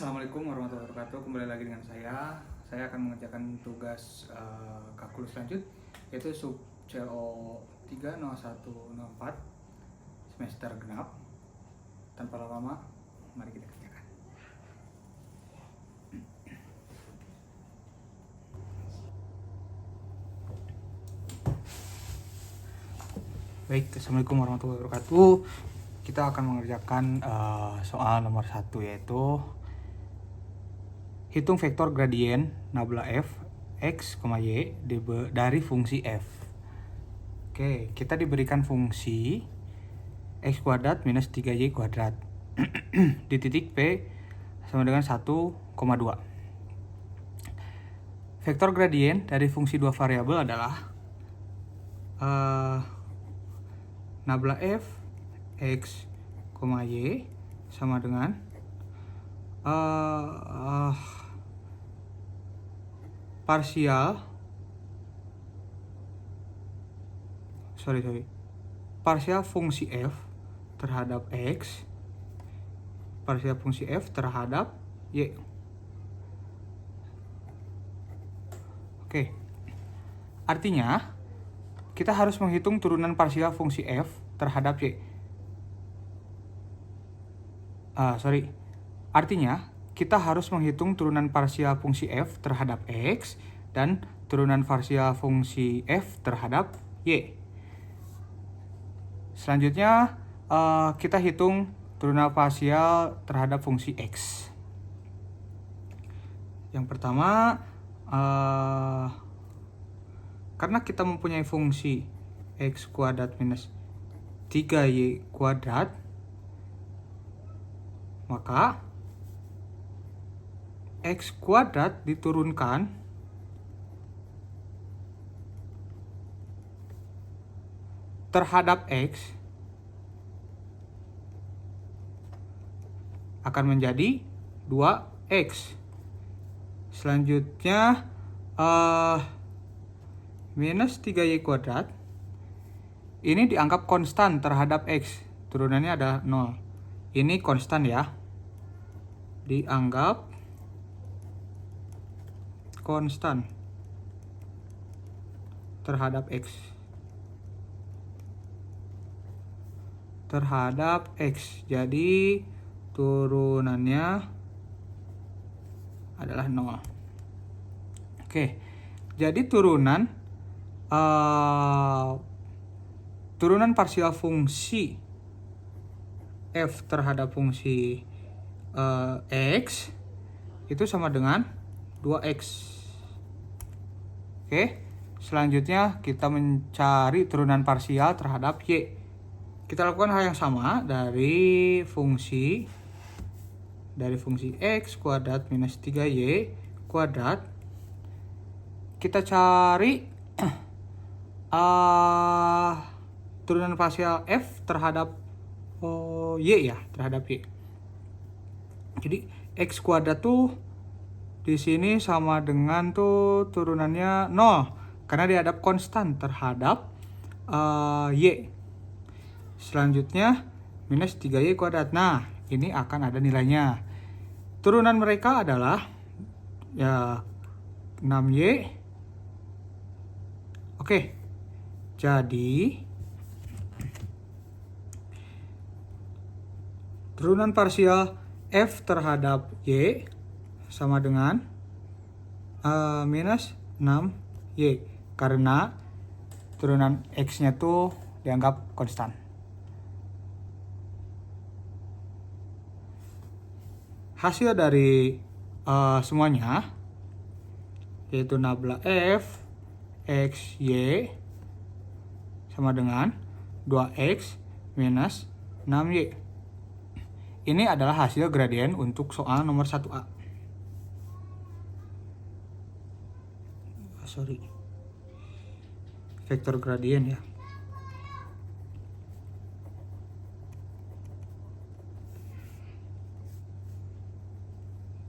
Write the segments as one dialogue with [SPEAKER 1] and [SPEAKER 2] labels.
[SPEAKER 1] Assalamualaikum warahmatullahi wabarakatuh. Kembali lagi dengan saya. Saya akan mengerjakan tugas kalkulus lanjut, yaitu sub CO 30104 semester genap. Tanpa lama-lama, mari kita kerjakan. Baik, Assalamualaikum warahmatullahi wabarakatuh. Kita akan mengerjakan soal nomor 1, yaitu hitung vektor gradien nabla f x, y dari fungsi f. Oke, kita diberikan fungsi x kuadrat minus 3y kuadrat di titik P sama dengan 1,2. Vektor gradien dari fungsi dua variabel adalah nabla f x, y sama dengan parsial fungsi f terhadap x, parsial fungsi f terhadap y. Oke, artinya kita harus menghitung turunan parsial fungsi f terhadap y. Artinya kita harus menghitung turunan parsial fungsi f terhadap x dan turunan parsial fungsi f terhadap y. Selanjutnya kita hitung turunan parsial terhadap fungsi x. Yang pertama, karena kita mempunyai fungsi x kuadrat minus 3y kuadrat, maka x kuadrat diturunkan terhadap x akan menjadi 2x. Selanjutnya minus 3y kuadrat ini dianggap konstan terhadap x, turunannya ada 0. Ini konstan ya, dianggap konstan terhadap x. Jadi turunannya adalah 0. Oke, jadi turunan parsial fungsi f terhadap fungsi x itu sama dengan 2x. Oke, selanjutnya kita mencari turunan parsial terhadap y. Kita lakukan hal yang sama dari fungsi x kuadrat minus 3y kuadrat. Kita cari turunan parsial f terhadap y ya, terhadap y. Jadi x kuadrat tuh di sini sama dengan tuh turunannya 0 karena dihadap konstan terhadap y. Selanjutnya minus 3y kuadrat. Nah, ini akan ada nilainya. Turunan mereka adalah ya 6y. Oke. Jadi turunan parsial f terhadap y sama dengan minus 6y karena turunan x-nya tuh dianggap konstan. Hasil dari semuanya yaitu nabla f x y sama dengan 2x minus 6y. Ini adalah hasil gradien untuk soal nomor 1A. Vektor gradien ya.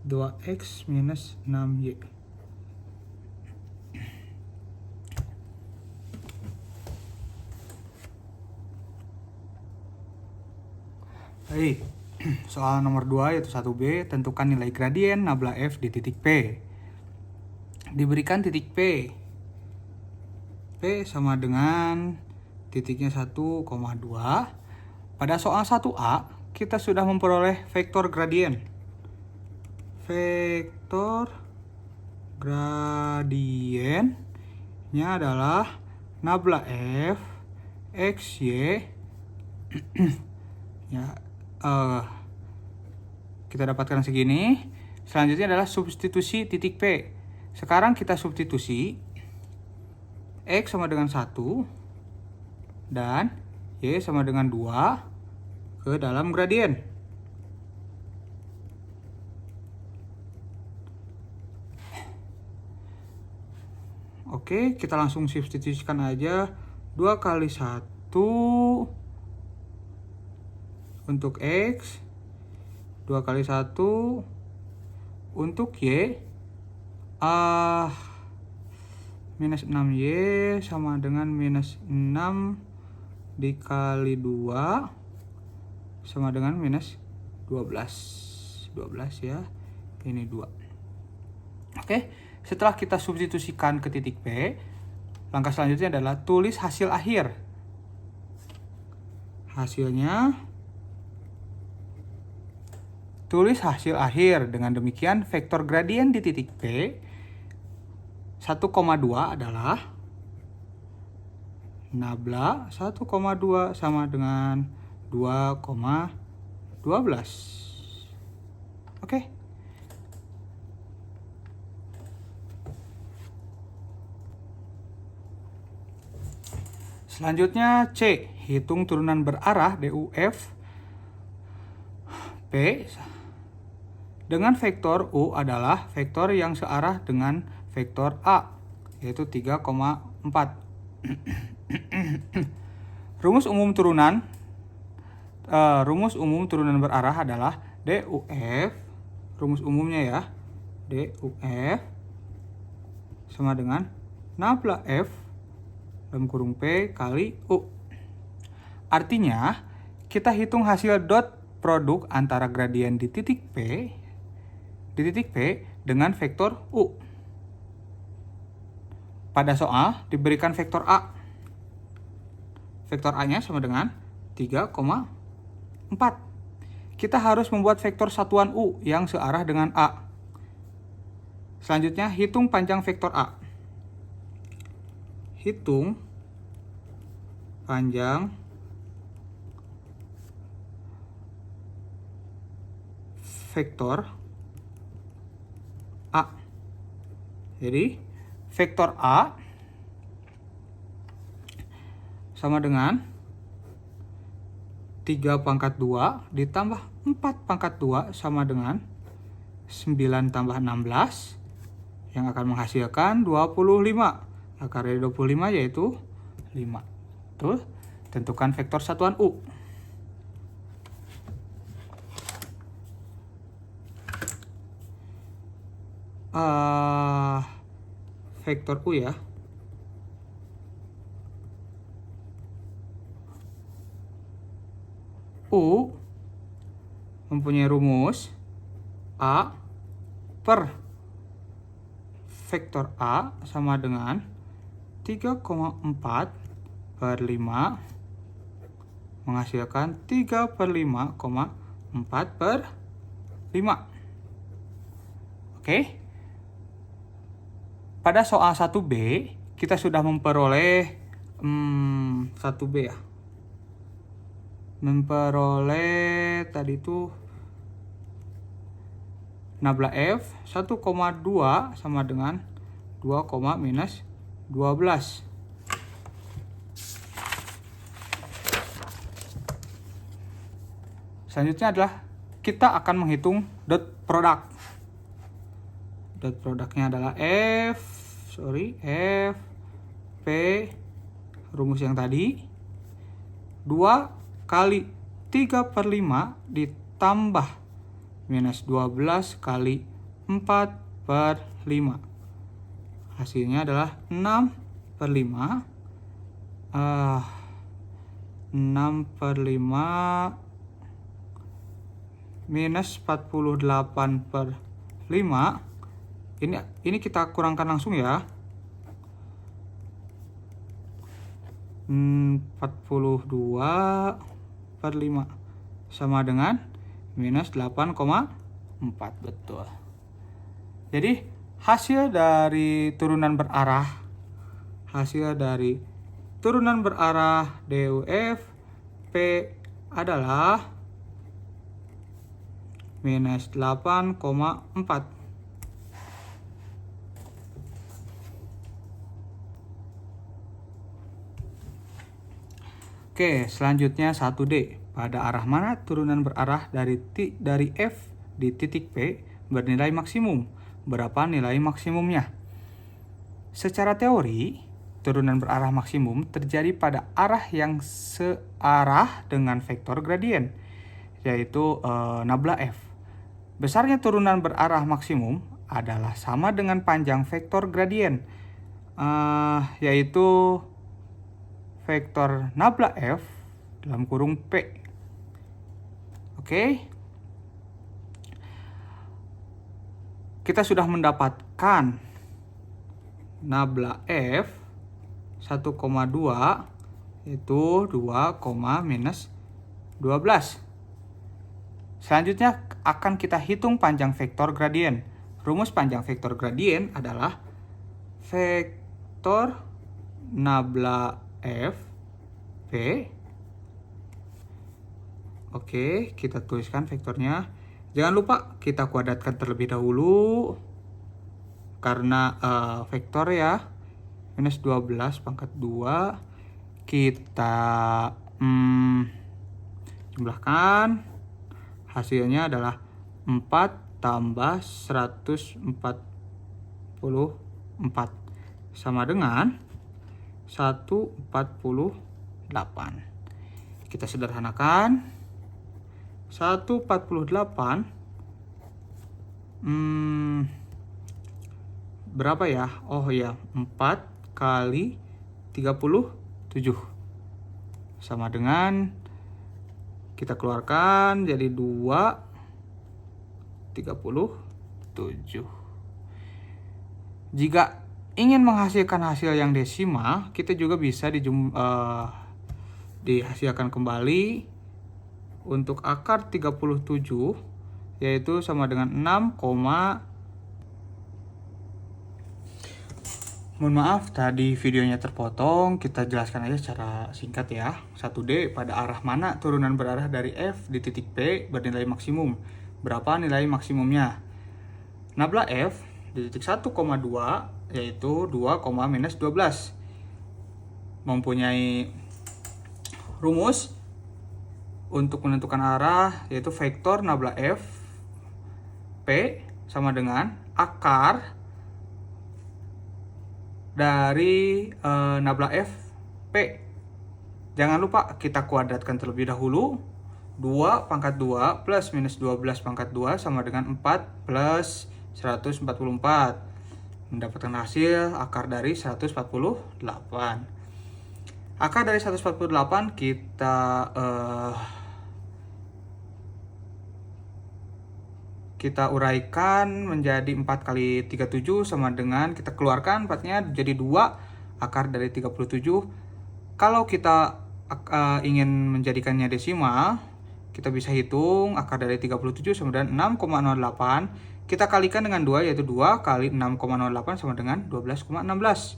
[SPEAKER 1] Dua x minus 6y. Baik. Soal nomor 2 yaitu 1B, tentukan nilai gradien nabla F di titik P. Diberikan titik P. P sama dengan titiknya 1,2. Pada soal 1A, kita sudah memperoleh vektor gradien. Vektor gradiennya adalah nabla F X, Y. Ya, kita dapatkan segini. Selanjutnya adalah substitusi titik P. Sekarang kita substitusi X sama dengan 1 dan Y sama dengan 2 ke dalam gradien. Oke, kita langsung substitusikan aja. 2 kali 1 untuk X, 2 kali 1 untuk Y. Minus 6Y sama dengan minus 6 dikali 2 sama dengan minus 12 ya, ini 2. Oke, setelah kita substitusikan ke titik P, langkah selanjutnya adalah tulis hasil akhir. Tulis hasil akhir. Dengan demikian vektor gradien di titik P 1,2 adalah nabla 1,2 sama dengan 2,12. Oke. Selanjutnya C, hitung turunan berarah DUF P dengan vektor U adalah vektor yang searah dengan vektor A, yaitu 3,4. Rumus umum turunan berarah adalah DUF, rumus umumnya ya, DUF sama dengan nabla F dalam kurung P kali U. Artinya, kita hitung hasil dot produk antara gradien di titik P dengan vektor U. Pada soal diberikan vektor A. Vektor A-nya sama dengan 3,4. Kita harus membuat vektor satuan U yang searah dengan A. Selanjutnya, hitung panjang vektor A. Hitung panjang vektor A. Jadi, vektor A sama dengan 3 pangkat 2 ditambah 4 pangkat 2 sama dengan 9 tambah 16 yang akan menghasilkan 25. Akar dari 25 yaitu 5. Tuh, tentukan vektor satuan U. Vektor U ya. U mempunyai rumus A per vektor A sama dengan 3,4 per 5 menghasilkan 3 per 5,4 per 5. Oke. Pada soal 1B, kita sudah memperoleh 1B ya. Memperoleh tadi itu nabla F 1,2 sama dengan 2, minus 12. Selanjutnya adalah kita akan menghitung dot product. Dot produknya adalah F P rumus yang tadi 2 kali 3 per 5 ditambah minus 12 kali 4 per 5. Hasilnya adalah 6 per 5. 6 per 5 minus 48 per 5. Ini kita kurangkan langsung ya. 42 per 5 sama dengan minus 8,4. Betul. Jadi hasil dari turunan berarah DUF P adalah minus 8,4. Oke, selanjutnya 1D. Pada arah mana turunan berarah dari F di titik P bernilai maksimum? Berapa nilai maksimumnya? Secara teori, turunan berarah maksimum terjadi pada arah yang searah dengan vektor gradien, yaitu nabla F. Besarnya turunan berarah maksimum adalah sama dengan panjang vektor gradien, yaitu vektor nabla F dalam kurung P. Oke. Kita sudah mendapatkan nabla F 1,2 itu 2, minus 12. Selanjutnya akan kita hitung panjang vektor gradien. Rumus panjang vektor gradien adalah vektor nabla F P. Oke, kita tuliskan vektornya. Jangan lupa kita kuadratkan terlebih dahulu karena vektor ya. Minus 12 pangkat 2. Kita jumlahkan. Hasilnya adalah 4 tambah 144 sama dengan 148. Kita sederhanakan. 148 berapa ya? Oh ya, 4 kali 37 sama dengan, kita keluarkan jadi 2,37. Jika ingin menghasilkan hasil yang desimal, kita juga bisa dihasilkan kembali untuk akar 37, yaitu sama dengan 6, mohon maaf tadi videonya terpotong, kita jelaskan aja secara singkat ya. 1D, pada arah mana turunan berarah dari F di titik P bernilai maksimum? Berapa nilai maksimumnya? Nabla F di titik 1,2 yaitu 2, minus 12. Mempunyai rumus untuk menentukan arah, yaitu vektor nabla F P sama dengan akar dari nabla F P. Jangan lupa kita kuadratkan terlebih dahulu. 2 pangkat 2 plus minus 12 pangkat 2 sama dengan 4 plus 144. Mendapatkan hasil akar dari 148. Akar dari 148 kita uraikan menjadi 4 kali 37 sama dengan, kita keluarkan 4-nya jadi 2 akar dari 37. Kalau kita ingin menjadikannya desimal, kita bisa hitung akar dari 37 sama dengan 6,08. Kita kalikan dengan 2, yaitu 2 kali 6,08 sama dengan 12,16.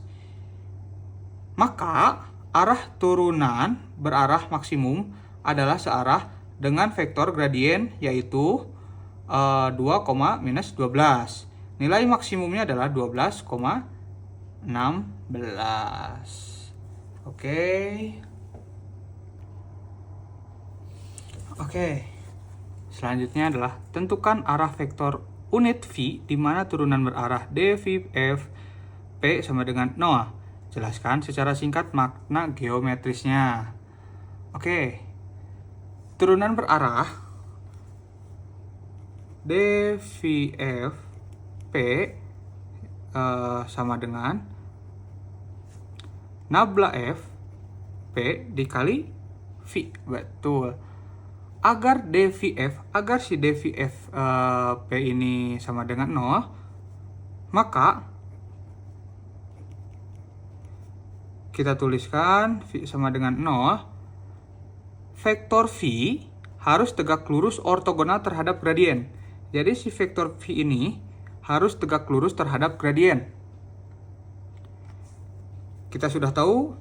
[SPEAKER 1] Maka arah turunan berarah maksimum adalah searah dengan vektor gradien, yaitu 2, minus 12. Nilai maksimumnya adalah 12,16. Oke. Selanjutnya adalah tentukan arah vektor unit V di mana turunan berarah dVF P sama dengan 0. Jelaskan secara singkat makna geometrisnya. Oke. Turunan berarah dVF P sama dengan nabla F P dikali V. Betul. agar si dvf P ini sama dengan 0, maka kita tuliskan V sama dengan 0, vektor V harus tegak lurus ortogonal terhadap gradien. Jadi si vektor V ini harus tegak lurus terhadap gradien. Kita sudah tahu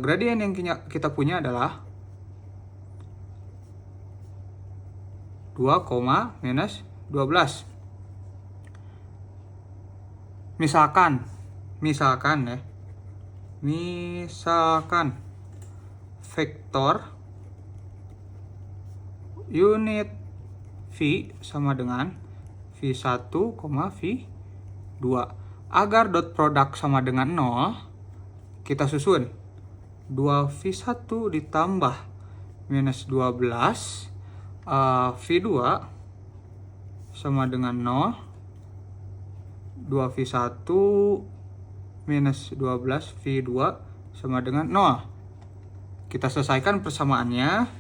[SPEAKER 1] gradien yang kita punya adalah 2, minus 12. Misalkan vektor unit V sama dengan V1, V2. Agar dot product sama dengan 0, kita susun 2V1 ditambah minus 12 V2 sama dengan 0, 2V1 minus 12 V2 sama dengan 0. Kita selesaikan persamaannya.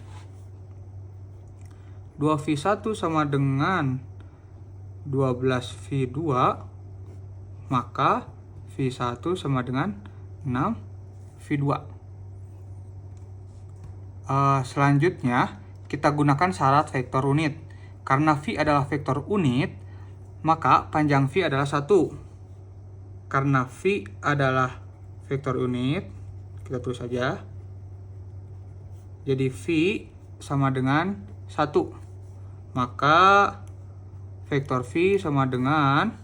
[SPEAKER 1] 2V1 sama dengan 12 V2, maka V1 sama dengan 6 V2. Selanjutnya kita gunakan syarat vektor unit. Karena V adalah vektor unit, maka panjang V adalah 1. Karena V adalah vektor unit, kita tulis saja. Jadi V sama dengan 1. Maka vektor V sama dengan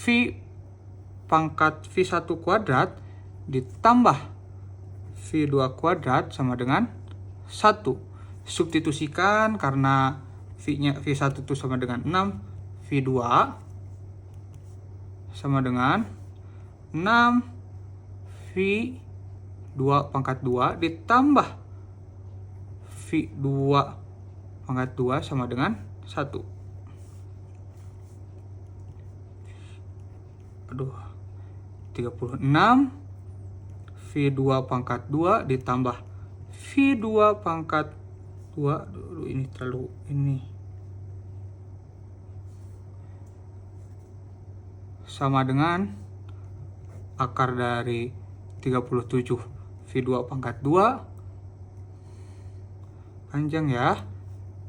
[SPEAKER 1] V pangkat V1 kuadrat ditambah V2 kuadrat sama dengan 1. Substitusikan karena V1 itu sama dengan 6, V2 sama dengan 6 V2 pangkat 2 ditambah V2 pangkat 2 sama dengan 1. 36 V2 pangkat 2 ditambah V2 pangkat 2. Ini terlalu sama dengan akar dari 37 V2 pangkat 2. Panjang ya.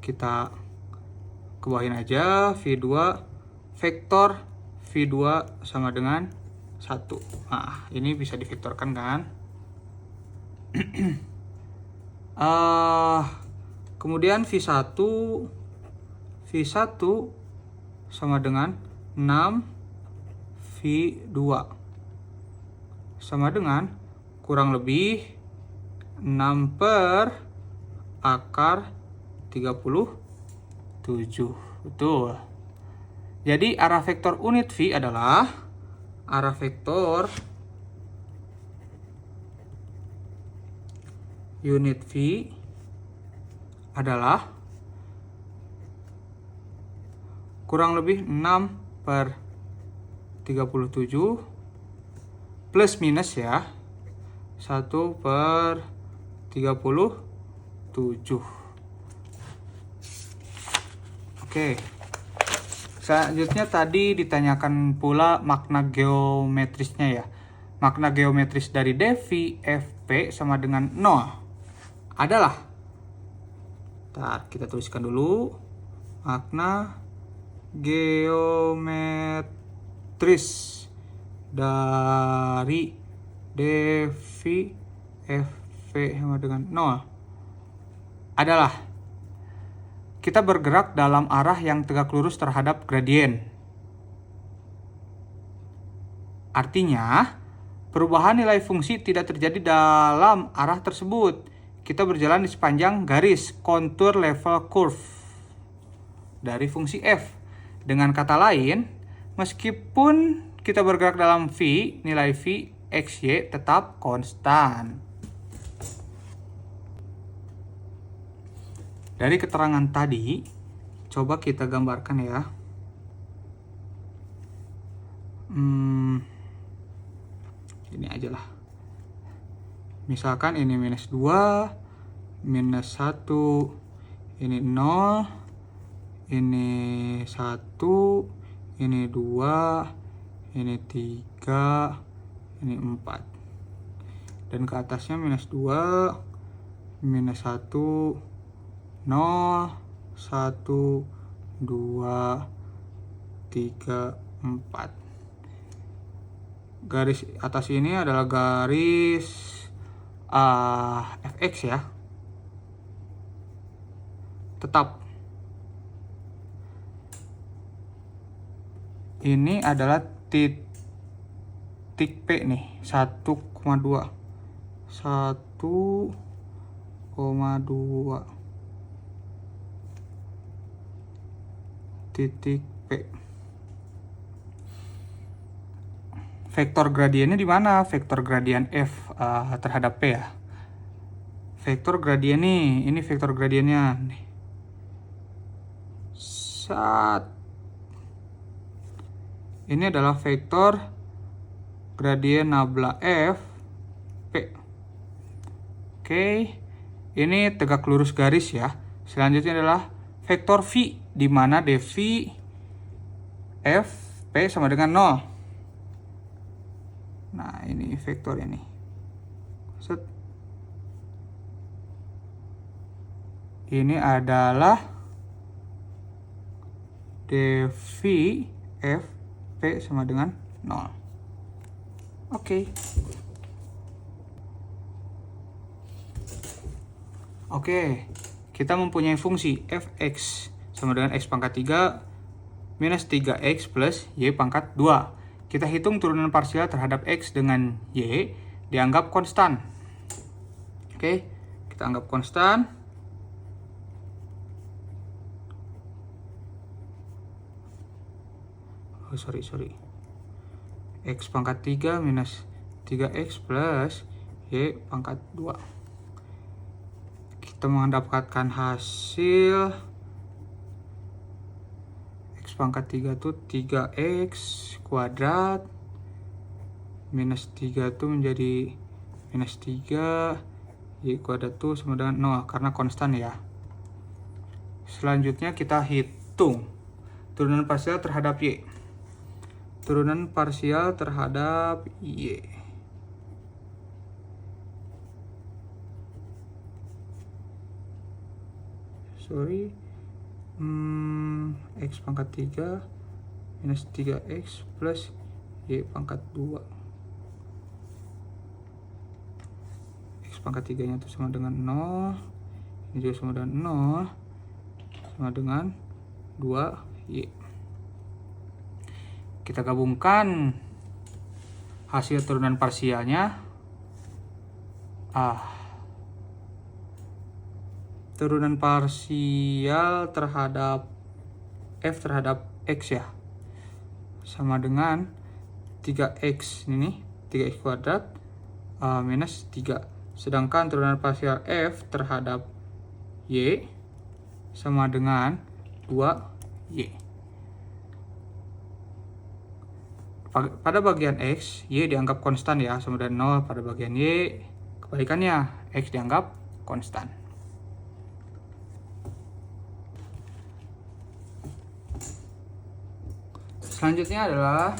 [SPEAKER 1] Kita kebawahin aja V2 vektor V2 sama dengan 1. Nah, ini bisa divektorkan kan? Kemudian V1 sama dengan 6 V2 sama dengan kurang lebih 6 per akar 37. Betul. Jadi arah vektor unit V adalah arah vektor unit V adalah kurang lebih 6 per 37 plus minus ya 1 per 37. Oke. Selanjutnya tadi ditanyakan pula makna geometrisnya ya. Makna geometris dari dvfp sama dengan 0 adalah, kita tuliskan dulu makna geometris dari dvfp sama dengan 0 adalah kita bergerak dalam arah yang tegak lurus terhadap gradien. Artinya, perubahan nilai fungsi tidak terjadi dalam arah tersebut. Kita berjalan di sepanjang garis kontur level curve dari fungsi f. Dengan kata lain, meskipun kita bergerak dalam V, nilai V xy tetap konstan. Dari keterangan tadi, coba kita gambarkan ya. Ini aja aja lah. Misalkan ini minus 2, minus 1, ini 0, ini 1, ini 2, ini 3, ini 4. Dan ke atasnya minus 2, minus 1, 0, 1, 2, 3, 4. Garis atas ini adalah garis fx ya. Tetap. Ini adalah titik P nih, 1,2. 1,2 titik P. Vektor gradiennya di mana? Vektor gradien F terhadap P ya. Vektor gradien nih, ini vektor gradiennya nih. Ini adalah vektor gradien nabla F P. Oke, ini tegak lurus garis ya. Selanjutnya adalah vektor V, di mana dV F P sama dengan 0. Nah, ini vektor ini. Set. Ini adalah dV F P sama dengan 0. Oke. Oke, kita mempunyai fungsi fx sama dengan x pangkat 3 minus 3x plus y pangkat 2. Kita hitung turunan parsial terhadap x dengan y, dianggap konstan. Oke, kita anggap konstan. Oh, sorry. X pangkat 3 minus 3x plus y pangkat 2. Kita mendapatkan hasil X pangkat 3 itu 3x kuadrat minus 3 itu menjadi minus 3, y kuadrat itu sama dengan 0 karena konstan ya. Selanjutnya kita hitung turunan parsial terhadap y. Turunan parsial terhadap y. X pangkat 3 minus 3x plus y pangkat 2. X pangkat 3 nya itu sama dengan 0, ini juga sama dengan 0, sama dengan 2y. Kita gabungkan hasil turunan parsialnya. Turunan parsial terhadap f terhadap x ya, sama dengan 3x ini 3x kuadrat minus 3. Sedangkan turunan parsial f terhadap y sama dengan 2y. Pada bagian x, y dianggap konstan ya, sama dengan 0. Pada bagian y, kebalikannya, x dianggap konstan. Selanjutnya adalah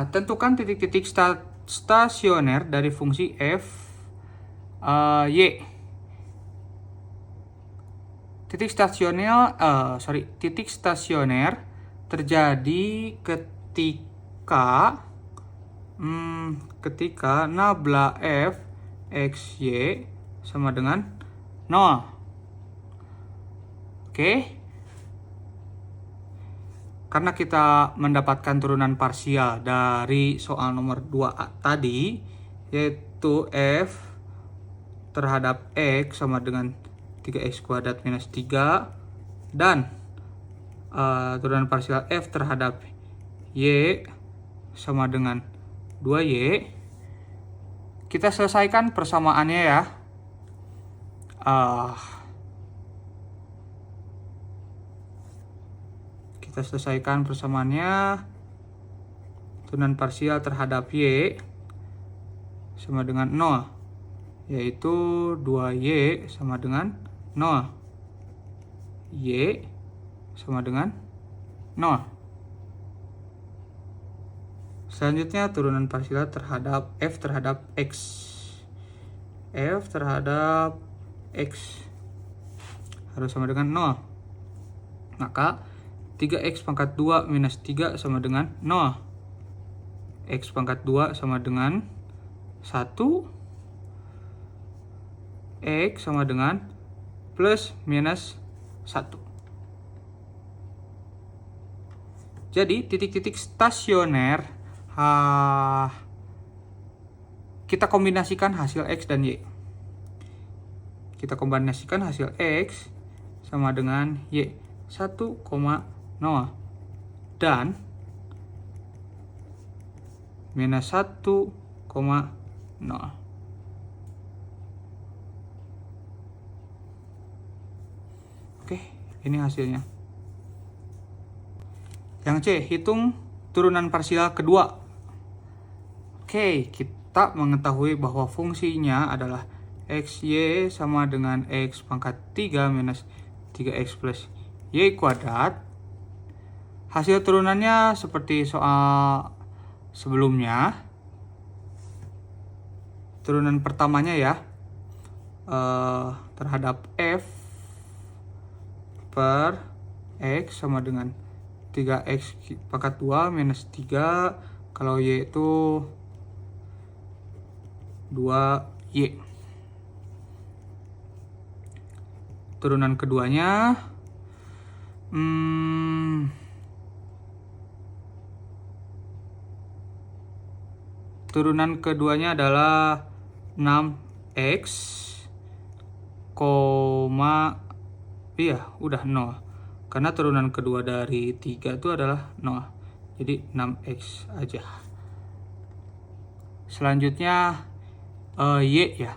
[SPEAKER 1] tentukan titik-titik stasioner dari fungsi f y. Titik stasioner terjadi ketika nabla f x y sama dengan 0. Oke. Karena kita mendapatkan turunan parsial dari soal nomor 2 tadi, yaitu f terhadap x sama dengan 3x kuadrat minus 3, dan turunan parsial f terhadap y sama dengan 2y. Kita selesaikan persamaannya ya. Kita selesaikan persamaannya. Turunan parsial terhadap y sama dengan 0, yaitu 2Y sama dengan 0. Y sama dengan 0. Selanjutnya turunan parsial terhadap F terhadap X. F terhadap X harus sama dengan 0. Maka 3X pangkat 2 minus 3 sama dengan 0. X pangkat 2 sama dengan 1. X sama dengan plus minus 1. Jadi titik-titik stasioner kita kombinasikan hasil X dan Y. Kita kombinasikan hasil X sama dengan Y 1,0 dan minus 1,0. Oke, ini hasilnya. Yang C, hitung turunan parsial kedua. Oke, kita mengetahui bahwa fungsinya adalah XY sama dengan X pangkat 3 minus 3X plus Y kuadrat. Hasil turunannya seperti soal sebelumnya. Turunan pertamanya ya, terhadap F per X sama dengan 3X pangkat 2 minus 3. Kalau Y itu 2Y. Turunan keduanya adalah 6X, udah 0. Karena turunan kedua dari 3 itu adalah 0. Jadi 6X aja. Selanjutnya Y ya.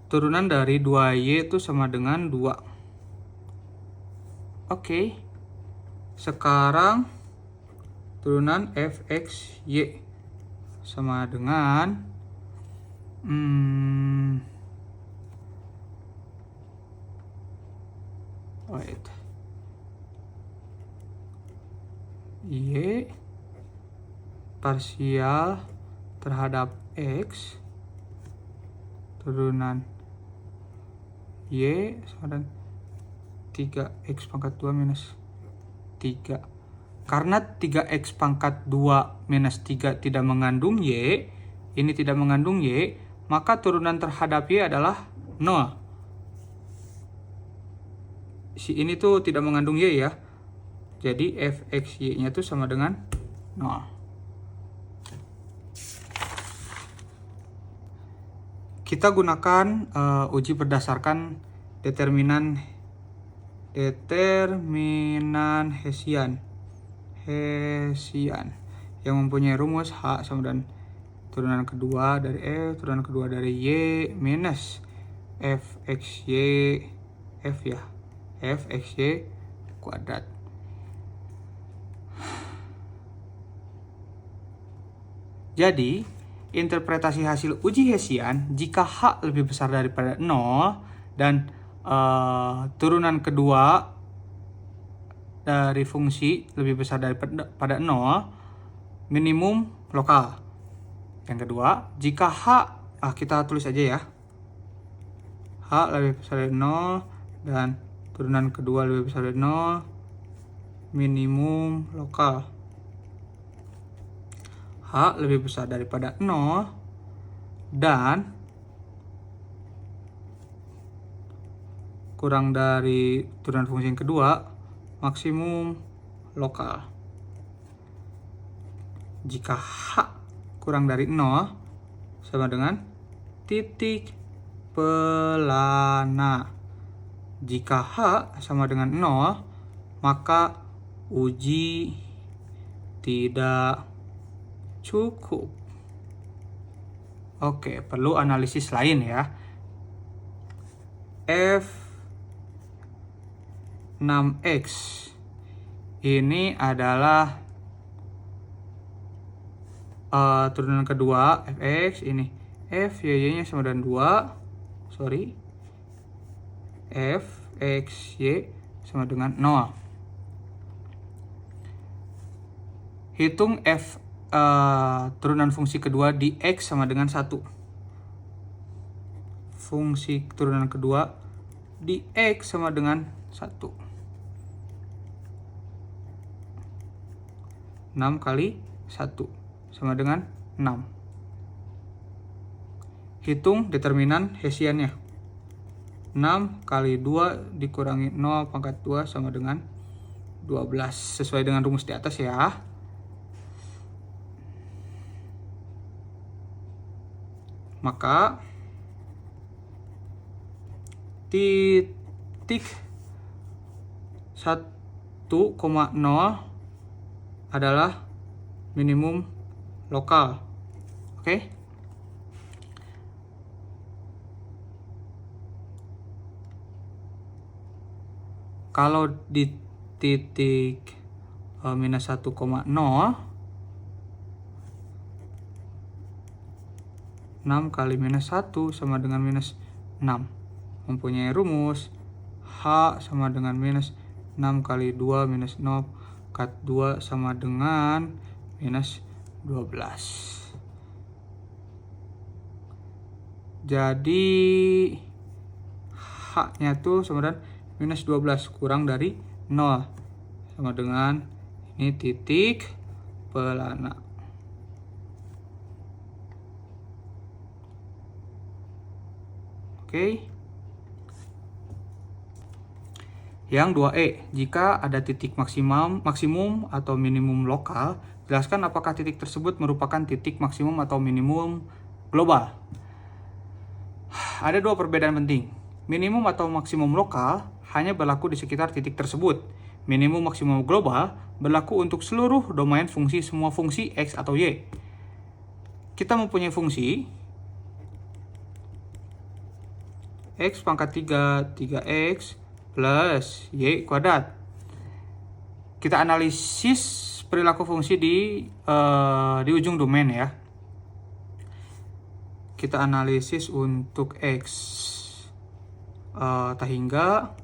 [SPEAKER 1] Turunan dari 2Y itu sama dengan 2. Oke. Sekarang turunan FXY sama dengan Y parsial terhadap X turunan Y sama dengan 3X pangkat 2 minus 3. Karena 3X pangkat 2 minus 3 tidak mengandung Y, ini tidak mengandung Y, maka turunan terhadap Y adalah 0. Ini tuh tidak mengandung Y ya. Jadi FXY-nya itu sama dengan 0. Kita gunakan uji berdasarkan determinan Hessian yang mempunyai rumus H sama dengan turunan kedua dari F, turunan kedua dari Y minus FXY kuadrat. Jadi, interpretasi hasil uji Hessian jika H lebih besar daripada 0 dan turunan kedua dari fungsi lebih besar daripada 0, minimum lokal. Yang kedua, jika H, kita tulis aja ya, H lebih besar dari 0 dan turunan kedua lebih besar dari 0, minimum lokal. H lebih besar daripada 0 dan kurang dari turunan fungsi yang kedua, maksimum lokal. Jika H kurang dari 0 sama dengan titik pelana. Jika H sama dengan 0, maka uji tidak cukup. Oke, perlu analisis lain ya. F6X ini adalah turunan kedua fx ini f y nya sama dengan 2, f x y sama dengan 0. Hitung f turunan fungsi kedua di x sama dengan 1. Fungsi turunan kedua di x sama dengan 1. 6 kali 1 sama dengan 6. Hitung determinan Hessiannya. 6 kali 2 dikurangi 0 pangkat 2 sama dengan 12. Sesuai dengan rumus di atas ya. Maka titik 1,0 adalah minimum lokal. Oke? Kalau di titik minus 1,0, 6 kali minus 1 sama dengan minus 6. Mempunyai rumus H sama dengan minus 6 kali 2 minus 0 kat 2 sama dengan minus 12. Jadi H-nya tuh sama dengan minus 12 kurang dari 0. Sama dengan ini titik pelana. Oke. Yang 2E, jika ada titik maksimum atau minimum lokal, jelaskan apakah titik tersebut merupakan titik maksimum atau minimum global. Ada dua perbedaan penting. Minimum atau maksimum lokal hanya berlaku di sekitar titik tersebut. Minimum maksimum global berlaku untuk seluruh domain fungsi semua fungsi x atau y. Kita mempunyai fungsi x pangkat 3, 3x plus y kuadrat. Kita analisis perilaku fungsi di ujung domain ya. Kita analisis untuk x tahingga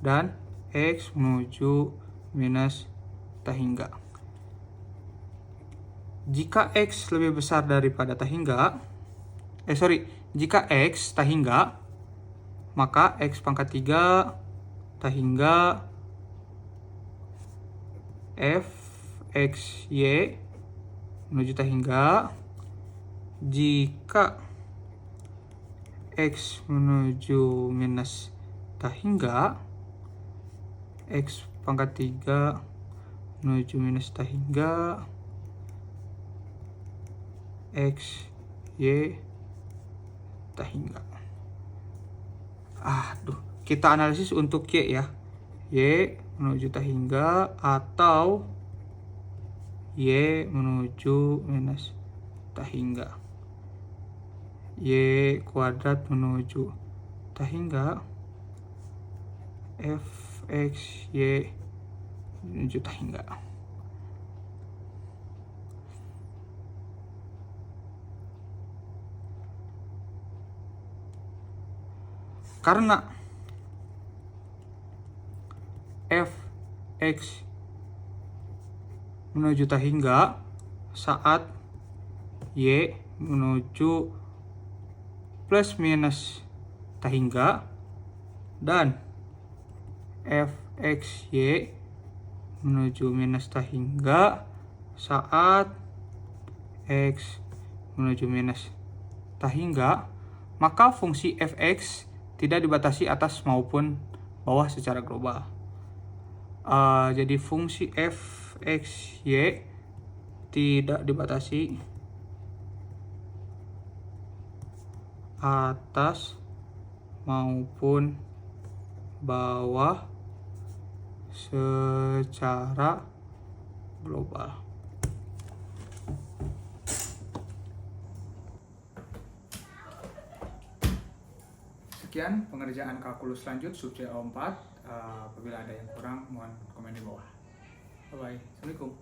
[SPEAKER 1] dan x menuju minus tahingga. Jika x lebih besar daripada tahingga, jika x tahingga, maka x pangkat 3 tahingga f x y menuju tahingga. Jika x menuju minus tahingga, x pangkat 3 menuju minus tahingga, x y tahingga. Kita analisis untuk y ya. Y menuju tahingga atau y menuju minus tahingga. Y kuadrat menuju tahingga, f x y menuju tahingga. Karena f x menuju tahingga saat y menuju plus minus tahingga dan f x y menuju minus tahingga saat x menuju minus tahingga, maka fungsi fx tidak dibatasi atas maupun bawah secara global. Jadi fungsi f x y tidak dibatasi atas maupun bawah secara global. Sekian pengerjaan kalkulus lanjut subjek O4. Apabila ada yang kurang, mohon komen di bawah. Bye-bye. Assalamualaikum.